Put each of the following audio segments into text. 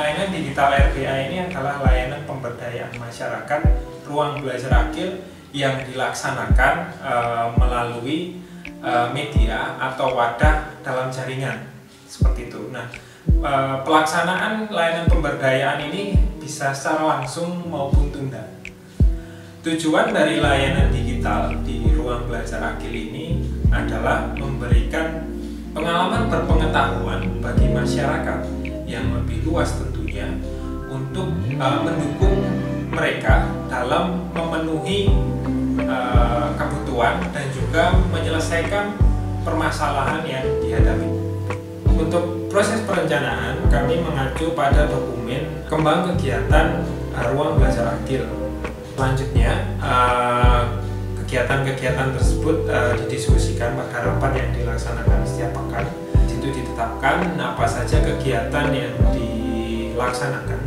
layanan digital RBA ini adalah layanan pemberdayaan masyarakat ruang belajar akil yang dilaksanakan melalui media atau wadah dalam jaringan seperti itu. Nah, pelaksanaan layanan pemberdayaan ini bisa secara langsung maupun tunda. Tujuan dari layanan digital di ruang belajar akil ini adalah memberikan pengalaman berpengetahuan bagi masyarakat yang lebih luas tentunya untuk mendukung mereka dalam memenuhi kebutuhan dan juga menyelesaikan permasalahan yang dihadapi. Untuk proses perencanaan kami mengacu pada dokumen kembang kegiatan ruang belajar akil. Selanjutnya kegiatan-kegiatan tersebut didiskusikan pada rapat yang dilaksanakan setiap pekan. Di situ ditetapkan apa saja kegiatan yang dilaksanakan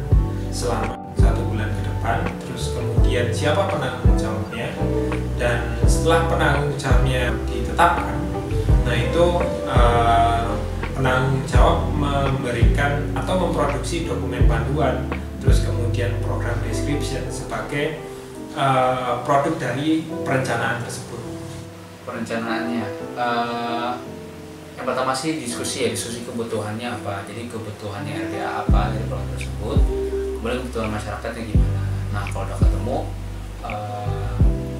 selama 1 bulan ke depan, terus kemudian siapa penanggung jawabnya, dan setelah penanggung jawabnya ditetapkan, nah itu penanggung jawab memberikan atau memproduksi dokumen panduan, terus kemudian program description sebagai produk dari perencanaan tersebut. Perencanaannya, yang pertama sih diskusi kebutuhannya apa. Jadi kebutuhannya RBA apa dari program tersebut, kemudian kebutuhan masyarakatnya gimana. Nah, kalau udah ketemu,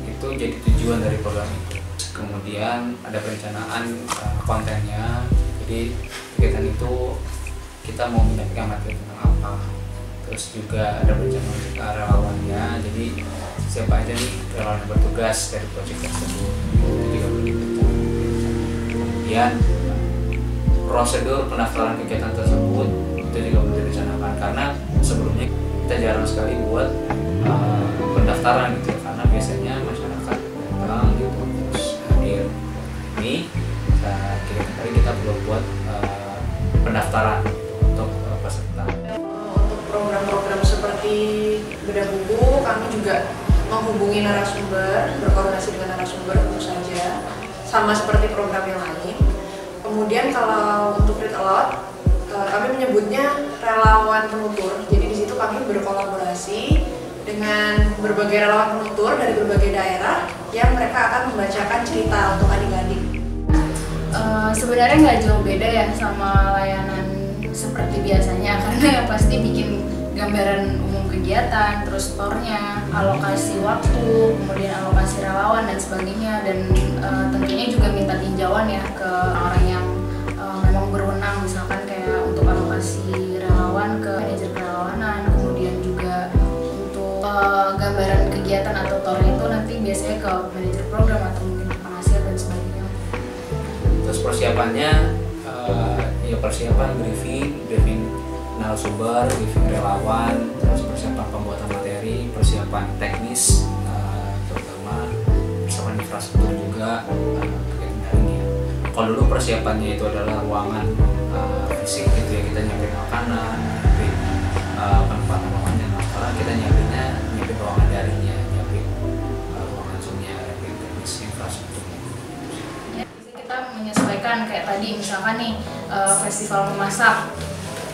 itu jadi tujuan dari program itu. Kemudian ada perencanaan kontennya. Jadi kegiatan itu kita mau menyampaikan materi tentang apa. Terus juga ada perencanaan relawannya. Jadi siapa aja nih relawan yang bertugas dari proyek tersebut, itu juga perlu direncanakan. Kemudian prosedur pendaftaran kegiatan tersebut itu juga perlu direncanakan, karena sebelumnya kita jarang sekali buat pendaftaran gitu, karena biasanya masyarakat datang gitu terus hadir. Ini kira-kira kita perlu buat pendaftaran untuk peserta. Untuk program-program seperti bedah buku, kami juga menghubungi narasumber, berkoordinasi dengan narasumber tentu saja, sama seperti program yang lain. Kemudian kalau untuk read aloud, kami menyebutnya relawan penutur. Jadi di situ kami berkolaborasi dengan berbagai relawan penutur dari berbagai daerah yang mereka akan membacakan cerita untuk adik-adik. Sebenarnya nggak jauh beda ya sama layanan seperti biasanya, karena yang pasti bikin gambaran umum kegiatan, terus store-nya, alokasi waktu, kemudian alokasi relawan dan sebagainya, dan tentunya juga minta tinjauan ya ke orang yang memang berwenang, misalkan kayak untuk alokasi relawan ke manajer kerelawanan, kemudian juga untuk gambaran kegiatan atau tour itu nanti biasanya ke manajer program atau mungkin penasihat dan sebagainya. Terus persiapannya ya persiapan briefing narasumber, briefing relawan, terus persiapan pembuatan materi, persiapan teknis, terutama persiapan infrastruktur juga terkait dalamnya. Kalau dulu persiapannya itu adalah ruangan fisik gitu ya, kita nyiapin makanan, nyiapin penempatan ruangannya. Nah, sekarang kita nyiapin ruangan daringnya, nyiapin ruangan zoomnya, nyiapin teknis infrastrukturnya. Kita menyesuaikan kayak tadi misalkan nih festival memasak.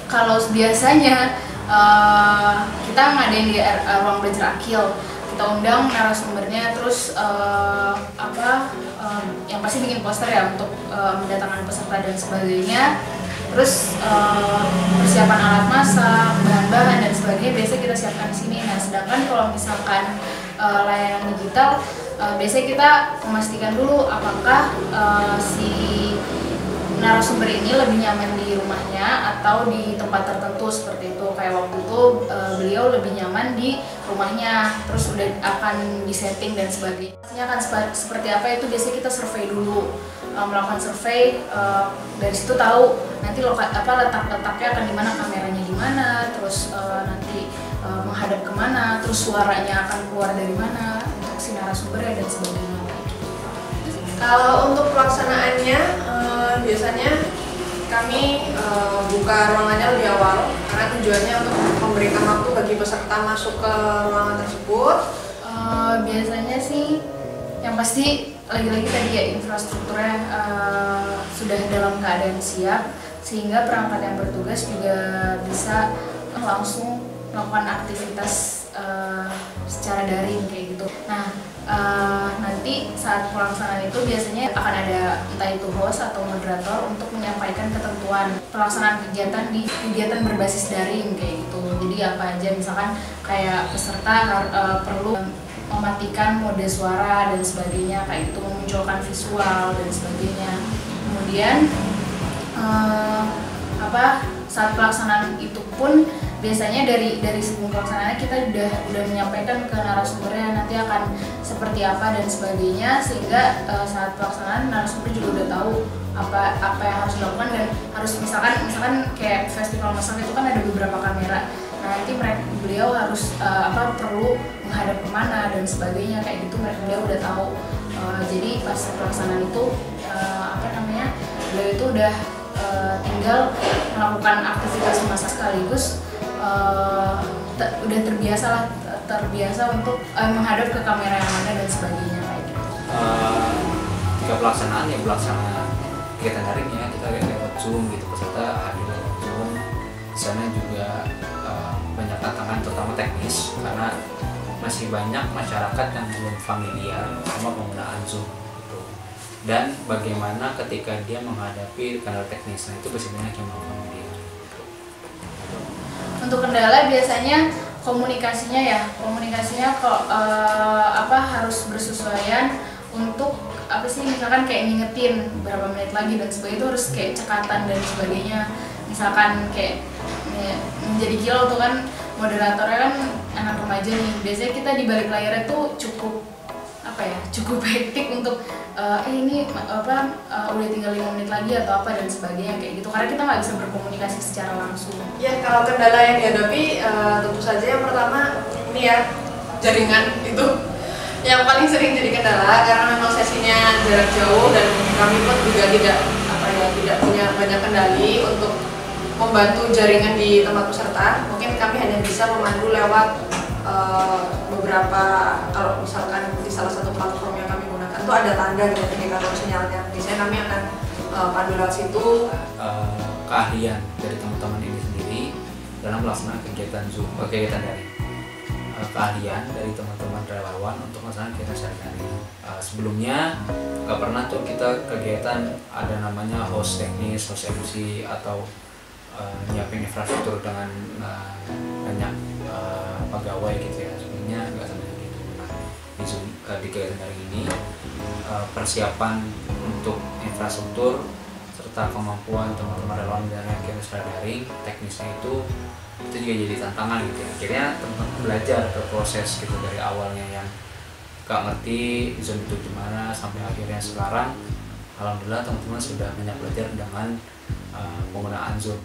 Kalau biasanya kita ngadain di ruang belajar akil, kita undang narasumbernya, terus yang pasti bikin poster ya untuk mendatangkan peserta dan sebagainya. Terus persiapan alat masak, bahan-bahan dan sebagainya biasanya kita siapkan di sini. Nah, sedangkan kalau misalkan layanan digital, biasanya kita memastikan dulu apakah si narasumber ini lebih nyaman di rumahnya atau di tempat tertentu seperti itu. Kayak waktu itu beliau lebih nyaman di rumahnya, terus udah akan disetting dan sebagainya. Akan seperti apa itu biasanya kita survei dulu, melakukan survei, dari situ tahu nanti letak-letaknya akan di mana, kameranya di mana, terus nanti menghadap kemana, terus suaranya akan keluar dari mana untuk si narasumbernya dan sebagainya. Kalau untuk pelaksanaannya, biasanya kami buka ruangannya lebih awal karena tujuannya untuk memberikan waktu bagi peserta masuk ke ruangan tersebut. Biasanya sih yang pasti lagi-lagi tadi ya infrastrukturnya sudah dalam keadaan siap, sehingga perangkat yang bertugas juga bisa langsung melakukan aktivitas secara daring kayak gitu. Nah, nanti saat pelaksanaan itu biasanya akan ada entah itu host atau moderator untuk menyampaikan ketentuan pelaksanaan kegiatan di kegiatan berbasis daring kayak gitu. Jadi apa aja, misalkan kayak peserta perlu mematikan mode suara dan sebagainya kayak gitu, memunculkan visual dan sebagainya. Kemudian saat pelaksanaan itu pun biasanya dari sebelum pelaksanaan kita udah menyampaikan ke narasumbernya nanti akan seperti apa dan sebagainya, sehingga saat pelaksanaan narasumber juga udah tahu apa yang harus dilakukan dan harus misalkan kayak festival masak itu kan ada beberapa kamera. Nah, nanti beliau harus perlu menghadap kemana dan sebagainya kayak gitu, beliau udah tahu. Jadi pas pelaksanaan itu beliau itu udah tinggal melakukan aktivitas memasak sekaligus udah terbiasa untuk menghadap ke kamera yang mana dan sebagainya kayak gitu. Ketika pelaksanaan kegiatan daring ya, kita lewat Zoom gitu, peserta hadir lewat Zoom. Di sana juga banyak tantangan terutama teknis karena masih banyak masyarakat yang belum familiar sama penggunaan Zoom gitu. Dan bagaimana ketika dia menghadapi kendala teknis, nah itu masih banyak yang belum familiar. Untuk kendala biasanya komunikasinya kok harus bersesuaian untuk misalkan kayak ngingetin berapa menit lagi dan sebagainya, itu harus kayak cekatan dan sebagainya. Misalkan kayak menjadi kilau tuh kan moderatornya kan anak remaja nih, biasanya kita di balik layarnya tuh cukup hektik untuk udah tinggal 5 menit lagi atau apa dan sebagainya kayak gitu, karena kita nggak bisa berkomunikasi secara langsung. Ya, kalau kendala yang dihadapi tentu saja yang pertama ini ya, jaringan itu yang paling sering jadi kendala karena memang sesinya jarak jauh dan kami pun juga tidak punya banyak kendali untuk membantu jaringan di tempat peserta. Mungkin kami hanya bisa memandu lewat beberapa, kalau misalkan di salah satu platform yang kami gunakan itu ada tanda gitu indikator sinyalnya. Biasanya kami akan pandu lewat situ. Keahlian dari teman-teman ini sendiri dalam melaksanakan kegiatan daring. Keahlian dari teman-teman relawan untuk melaksanakan kegiatan sehari-hari. Sebelumnya nggak pernah tuh kita kegiatan ada namanya host teknis, host MC atau nyiapin infrastruktur dengan banyak pegawai gitu ya, sebenarnya nggak sampai gitu. Nah, di kegiatan hari ini persiapan untuk infrastruktur serta kemampuan teman-teman relawan dan kegiatan secara daring, teknisnya itu juga jadi tantangan gitu ya. Akhirnya teman-teman belajar berproses gitu dari awalnya yang nggak ngerti Zoom itu gimana sampai akhirnya sekarang alhamdulillah teman-teman sudah banyak belajar dengan penggunaan Zoom.